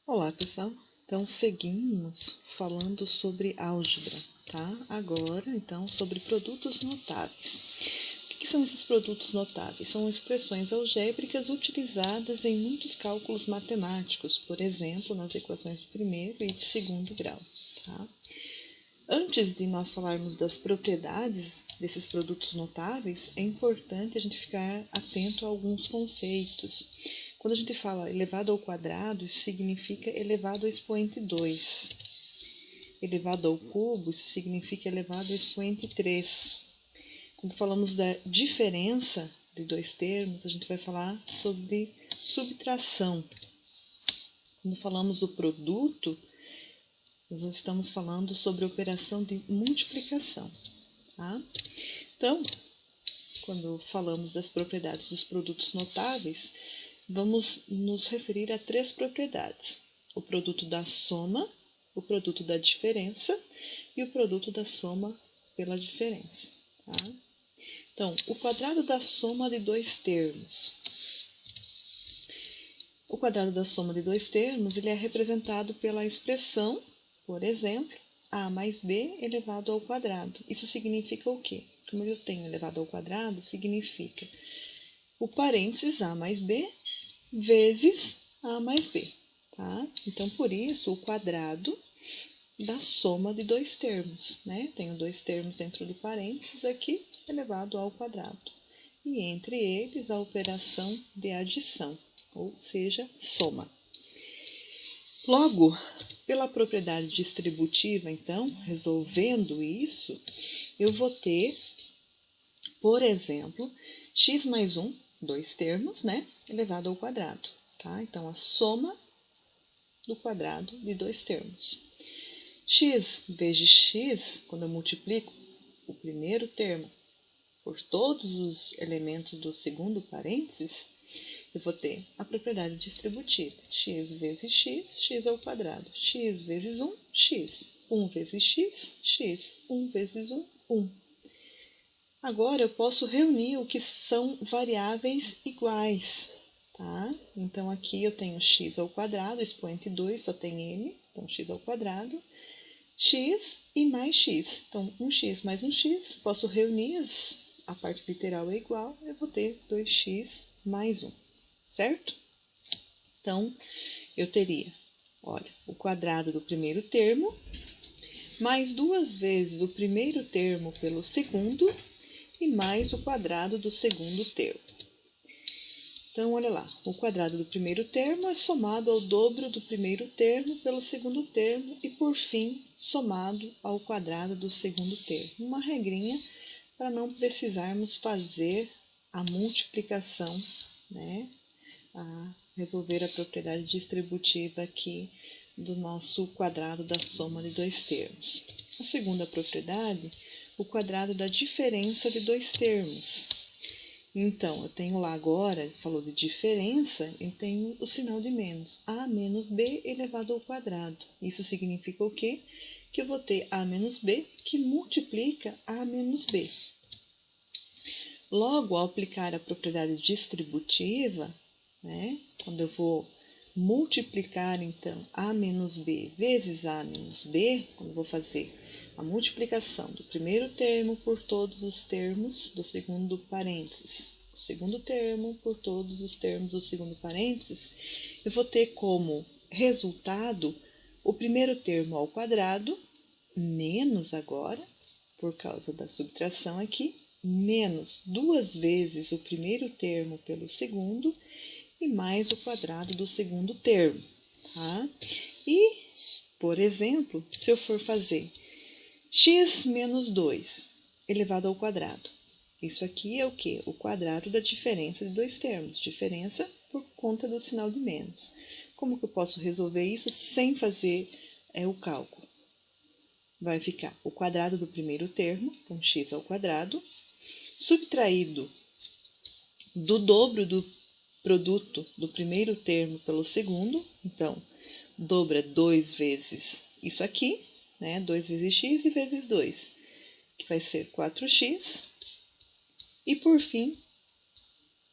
Olá, pessoal. Então, seguimos falando sobre álgebra, tá? Agora, então, sobre produtos notáveis. O que são esses produtos notáveis? São expressões algébricas utilizadas em muitos cálculos matemáticos, por exemplo, nas equações de primeiro e de segundo grau, tá? Antes de nós falarmos das propriedades desses produtos notáveis, é importante a gente ficar atento a alguns conceitos. Quando a gente fala elevado ao quadrado, isso significa elevado ao expoente 2. Elevado ao cubo, isso significa elevado ao expoente 3. Quando falamos da diferença de dois termos, a gente vai falar sobre subtração. Quando falamos do produto, nós estamos falando sobre a operação de multiplicação, tá? Então, quando falamos das propriedades dos produtos notáveis, vamos nos referir a três propriedades: o produto da soma, o produto da diferença e o produto da soma pela diferença, tá? Então, o quadrado da soma de dois termos. O quadrado da soma de dois termos ele é representado pela expressão, por exemplo, a mais b elevado ao quadrado. Isso significa o quê? Como eu tenho elevado ao quadrado, significa o parênteses a mais b vezes a mais b, tá? Então, por isso, o quadrado da soma de dois termos, né? Tenho dois termos dentro do parênteses aqui, elevado ao quadrado. E entre eles, a operação de adição, ou seja, soma. Logo, pela propriedade distributiva, então, resolvendo isso, eu vou ter, por exemplo, x mais 1, dois termos, né, elevado ao quadrado, tá? Então, a soma do quadrado de dois termos. X vezes x, quando eu multiplico o primeiro termo por todos os elementos do segundo parênteses, eu vou ter a propriedade distributiva. X vezes x, x ao quadrado. X vezes 1, x. 1 vezes x, x. 1 vezes 1, 1. Agora, eu posso reunir o que são variáveis iguais, tá? Então, aqui eu tenho x ao quadrado, expoente 2, só tem n, então x ao quadrado. X e mais x. Então, 1x mais 1x, posso reunir, a parte literal é igual, eu vou ter 2x mais 1. Certo? Então, eu teria, olha, o quadrado do primeiro termo, mais duas vezes o primeiro termo pelo segundo, e mais o quadrado do segundo termo. Então, olha lá, o quadrado do primeiro termo é somado ao dobro do primeiro termo pelo segundo termo e, por fim, somado ao quadrado do segundo termo. Uma regrinha para não precisarmos fazer a multiplicação, né? A resolver a propriedade distributiva aqui do nosso quadrado da soma de dois termos. A segunda propriedade, o quadrado da diferença de dois termos. Então, eu tenho lá agora, falou de diferença, eu tenho o sinal de menos. A menos b elevado ao quadrado. Isso significa o quê? Que eu vou ter a menos b que multiplica a menos b. Logo, ao aplicar a propriedade distributiva, né, quando eu vou multiplicar, então, a menos b vezes a menos b, quando eu vou fazer a multiplicação do primeiro termo por todos os termos do segundo parênteses, o segundo termo por todos os termos do segundo parênteses, eu vou ter como resultado o primeiro termo ao quadrado, menos agora, por causa da subtração aqui, menos duas vezes o primeiro termo pelo segundo e mais o quadrado do segundo termo, tá? E, por exemplo, se eu for fazer x menos 2 elevado ao quadrado, isso aqui é o quê? O quadrado da diferença de dois termos, diferença por conta do sinal de menos. Como que eu posso resolver isso sem fazer o cálculo? Vai ficar o quadrado do primeiro termo, então x ao quadrado, subtraído do dobro do produto do primeiro termo pelo segundo, então, dobro é 2 vezes isso aqui, né? 2 vezes x e vezes 2, que vai ser 4x, e por fim,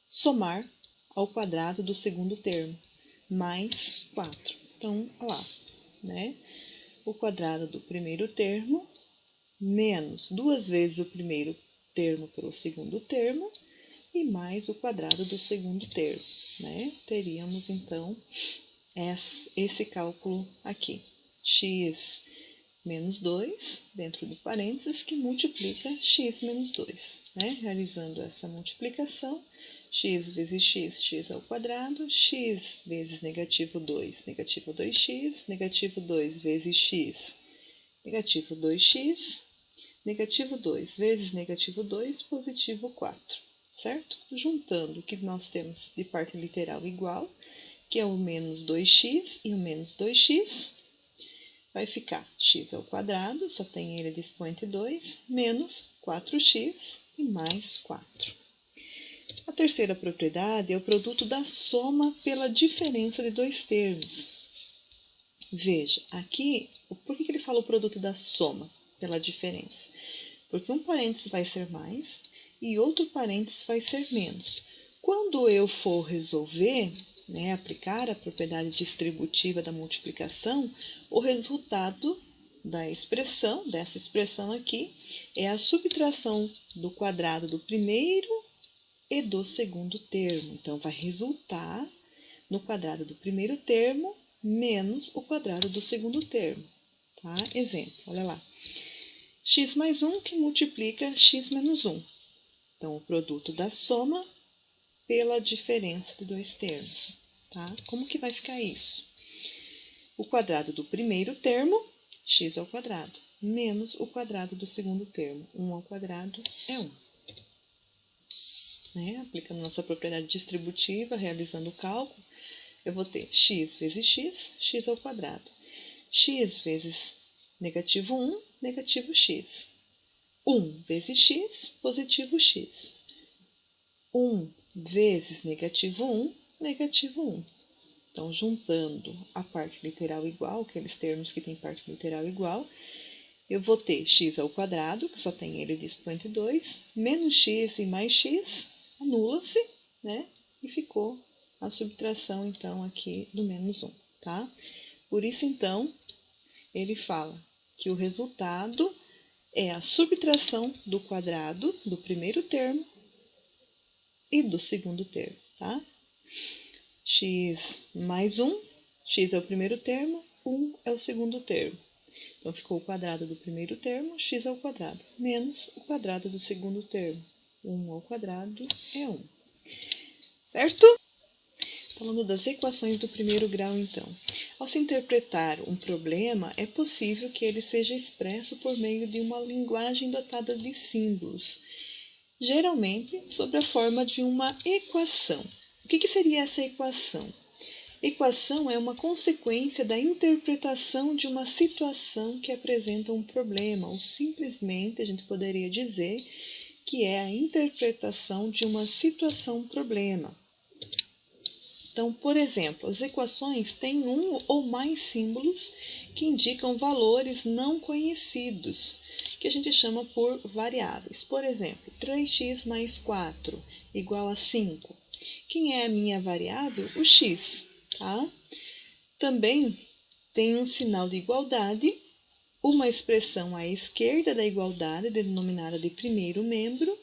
somar ao quadrado do segundo termo, mais 4. Então, olha lá, né? O quadrado do primeiro termo menos 2 vezes o primeiro termo pelo segundo termo e mais o quadrado do segundo termo, né? Teríamos, então, esse cálculo aqui. X menos 2, dentro do parênteses, que multiplica x menos 2, né? Realizando essa multiplicação, x vezes x, x ao quadrado, x vezes negativo 2, negativo 2x, negativo 2 vezes x, negativo 2x, negativo 2 vezes negativo 2, positivo 4, certo? Juntando o que nós temos de parte literal igual, que é o menos 2x e o menos 2x, vai ficar x ao quadrado, só tem ele de expoente 2, menos 4x e mais 4. A terceira propriedade é o produto da soma pela diferença de dois termos. Veja, aqui, por que ele fala o produto da soma pela diferença? Porque um parênteses vai ser mais e outro parênteses vai ser menos. Quando eu for resolver, né, aplicar a propriedade distributiva da multiplicação, o resultado dessa expressão aqui, é a subtração do quadrado do primeiro e do segundo termo. Então, vai resultar no quadrado do primeiro termo menos o quadrado do segundo termo. Tá? Exemplo, olha lá. X mais 1 que multiplica x menos 1. Então, o produto da soma pela diferença de dois termos. Tá? Como que vai ficar isso? O quadrado do primeiro termo, x ao quadrado, menos o quadrado do segundo termo, 1 ao quadrado é 1. Né? Aplicando nossa propriedade distributiva, realizando o cálculo, eu vou ter x vezes x, x ao quadrado. X vezes negativo 1, negativo x. 1 vezes x, positivo x. 1 vezes negativo 1, negativo 1. Então, juntando a parte literal igual, aqueles termos que têm parte literal igual, eu vou ter x ao quadrado, que só tem ele de expoente 2, menos x e mais x, anula-se, né? E ficou a subtração, então, aqui do menos 1, tá? Por isso, então, ele fala que o resultado é a subtração do quadrado do primeiro termo e do segundo termo, tá? X mais 1, x é o primeiro termo, 1 é o segundo termo. Então, ficou o quadrado do primeiro termo, x ao quadrado, menos o quadrado do segundo termo. 1 ao quadrado é 1. Certo? Falando das equações do primeiro grau, então. Ao se interpretar um problema, é possível que ele seja expresso por meio de uma linguagem dotada de símbolos, geralmente sob a forma de uma equação. O que seria essa equação? Equação é uma consequência da interpretação de uma situação que apresenta um problema, ou simplesmente a gente poderia dizer que é a interpretação de uma situação-problema. Então, por exemplo, as equações têm um ou mais símbolos que indicam valores não conhecidos, que a gente chama por variáveis. Por exemplo, 3x mais 4 igual a 5. Quem é a minha variável? O x. Tá? Também tem um sinal de igualdade, uma expressão à esquerda da igualdade, denominada de primeiro membro,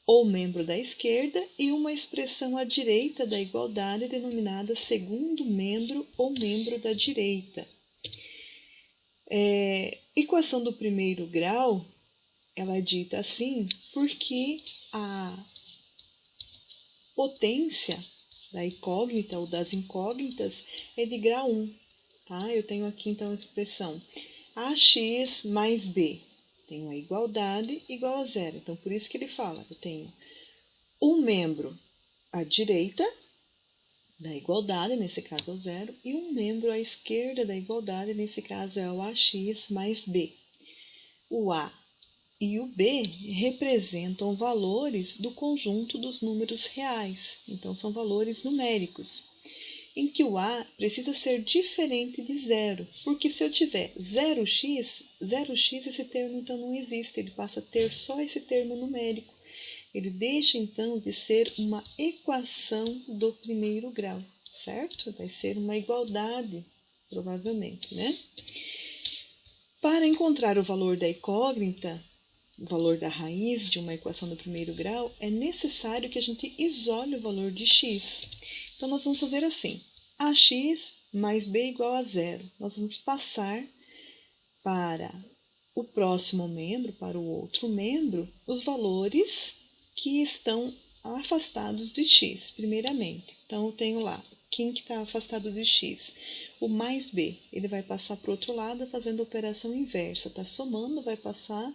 ou membro da esquerda, e uma expressão à direita da igualdade, denominada segundo membro ou membro da direita. Equação do primeiro grau, ela é dita assim porque a potência da incógnita ou das incógnitas é de grau 1. Tá? Eu tenho aqui, então, a expressão ax mais b. Tenho a igualdade igual a zero. Então, por isso que ele fala, eu tenho um membro à direita da igualdade, nesse caso é o zero, e um membro à esquerda da igualdade, nesse caso é o ax mais b. O a e o b representam valores do conjunto dos números reais, então são valores numéricos, em que o a precisa ser diferente de zero, porque se eu tiver 0x, esse termo então não existe, ele passa a ter só esse termo numérico. Ele deixa então de ser uma equação do primeiro grau, certo? Vai ser uma igualdade provavelmente, né? Para encontrar o valor da incógnita, o valor da raiz de uma equação do primeiro grau, é necessário que a gente isole o valor de x. Então, nós vamos fazer assim, ax mais b igual a zero. Nós vamos passar para o próximo membro, para o outro membro, os valores que estão afastados de x, primeiramente. Então, eu tenho lá, quem que está afastado de x? O mais b, ele vai passar para o outro lado fazendo a operação inversa, está somando, vai passar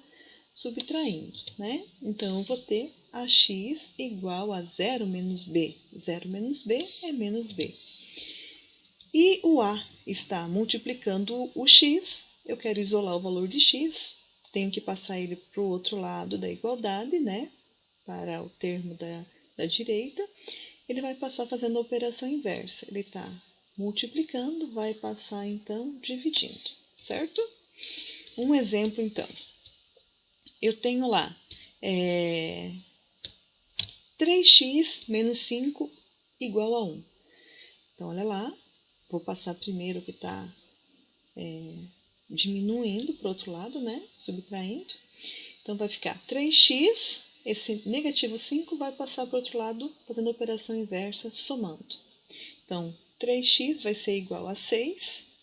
subtraindo, né? Então, eu vou ter ax igual a 0 menos b. 0 menos b é menos b. E o a está multiplicando o x, eu quero isolar o valor de x, tenho que passar ele para o outro lado da igualdade, né? Para o termo da direita, ele vai passar fazendo a operação inversa. Ele está multiplicando, vai passar, então, dividindo, certo? Um exemplo, então. Eu tenho lá 3x menos 5 igual a 1. Então, olha lá, vou passar primeiro o que está diminuindo para o outro lado, né? Subtraindo. Então, vai ficar 3x, esse negativo 5 vai passar para o outro lado, fazendo a operação inversa, somando. Então, 3x vai ser igual a 6.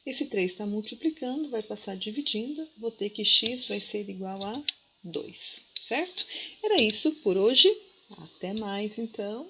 Esse 3 está multiplicando, vai passar dividindo, vou ter que x vai ser igual a 2, certo? Era isso por hoje. Até mais, então.